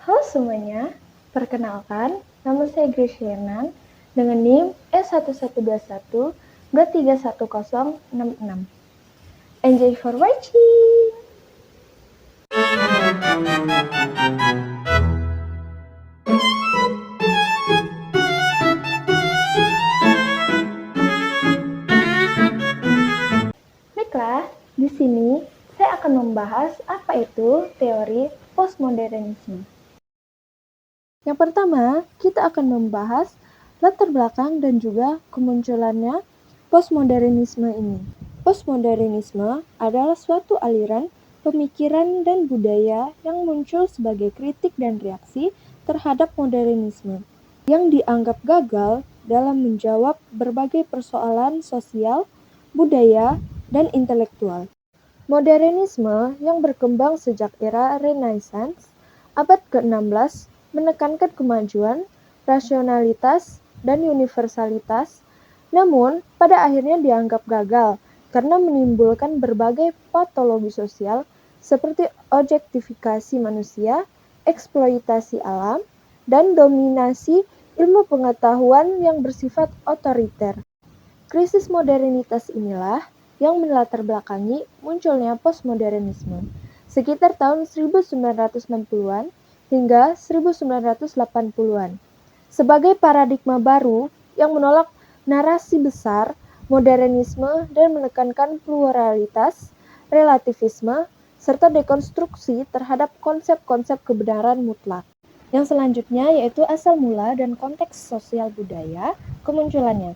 Halo semuanya, perkenalkan, nama saya Grisyenan dengan NIM S1121231066. Enjoy for watching! Baiklah, di sini saya akan membahas apa itu teori postmodernisme. Yang pertama, kita akan membahas latar belakang dan juga kemunculannya postmodernisme ini. Postmodernisme adalah suatu aliran pemikiran dan budaya yang muncul sebagai kritik dan reaksi terhadap modernisme, yang dianggap gagal dalam menjawab berbagai persoalan sosial, budaya, dan intelektual. Modernisme yang berkembang sejak era Renaissance abad ke-16 menekankan kemajuan, rasionalitas, dan universalitas, namun pada akhirnya dianggap gagal karena menimbulkan berbagai patologi sosial seperti objektifikasi manusia, eksploitasi alam, dan dominasi ilmu pengetahuan yang bersifat otoriter. Krisis modernitas inilah yang melatar belakangi munculnya postmodernisme sekitar tahun 1960-an hingga 1980-an sebagai paradigma baru yang menolak narasi besar modernisme dan menekankan pluralitas, relativisme, serta dekonstruksi terhadap konsep-konsep kebenaran mutlak. Yang selanjutnya yaitu asal mula dan konteks sosial budaya kemunculannya.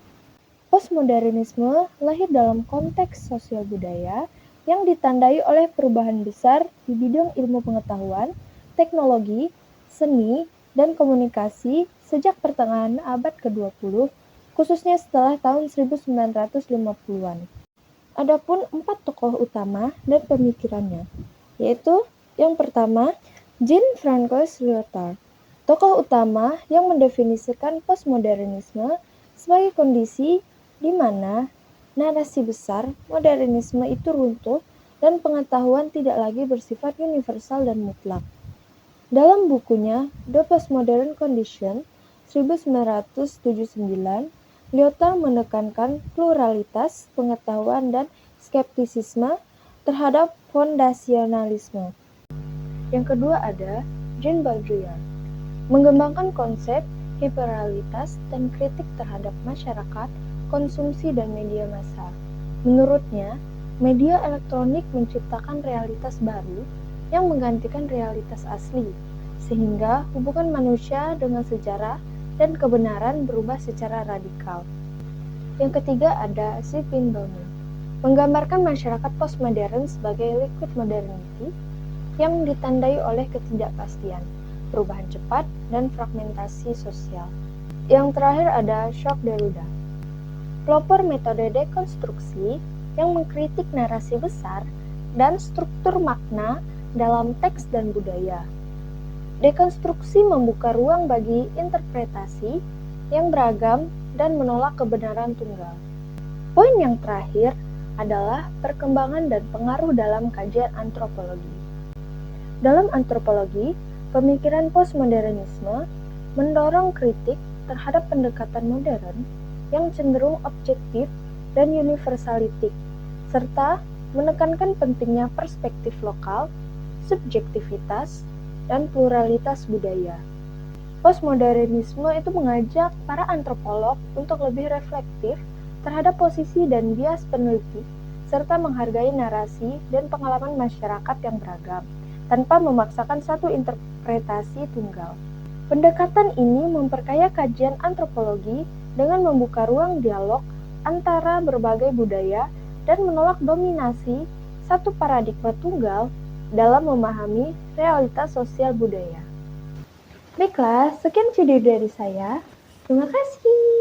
Postmodernisme lahir dalam konteks sosial budaya yang ditandai oleh perubahan besar di bidang ilmu pengetahuan, teknologi, seni, dan komunikasi sejak pertengahan abad ke-20, khususnya setelah tahun 1950-an. Adapun 4 tokoh utama dan pemikirannya, yaitu yang pertama, Jean-François Lyotard, tokoh utama yang mendefinisikan postmodernisme sebagai kondisi di mana narasi besar modernisme itu runtuh dan pengetahuan tidak lagi bersifat universal dan mutlak. Dalam bukunya The Postmodern Condition 1979, Lyotard menekankan pluralitas pengetahuan dan skeptisisme terhadap fondasionalisme. Yang kedua ada Jean Baudrillard, mengembangkan konsep hiperrealitas dan kritik terhadap masyarakat, konsumsi, dan media massa. Menurutnya, media elektronik menciptakan realitas baru yang menggantikan realitas asli, sehingga hubungan manusia dengan sejarah dan kebenaran berubah secara radikal. Yang ketiga ada Zygmunt Bauman, menggambarkan masyarakat postmodern sebagai liquid modernity yang ditandai oleh ketidakpastian, perubahan cepat, dan fragmentasi sosial. Yang terakhir ada Jacques Derrida, pelopor metode dekonstruksi yang mengkritik narasi besar dan struktur makna dalam teks dan budaya. Dekonstruksi membuka ruang bagi interpretasi yang beragam dan menolak kebenaran tunggal. Poin yang terakhir adalah perkembangan dan pengaruh dalam kajian antropologi. Dalam antropologi, pemikiran postmodernisme mendorong kritik terhadap pendekatan modern yang cenderung objektif dan universalistik, serta menekankan pentingnya perspektif lokal, subjektivitas, dan pluralitas budaya. Postmodernisme itu mengajak para antropolog untuk lebih reflektif terhadap posisi dan bias peneliti, serta menghargai narasi dan pengalaman masyarakat yang beragam, tanpa memaksakan satu interpretasi tunggal. Pendekatan ini memperkaya kajian antropologi dengan membuka ruang dialog antara berbagai budaya dan menolak dominasi satu paradigma tunggal dalam memahami realitas sosial budaya. Baiklah, sekian video dari saya. Terima kasih.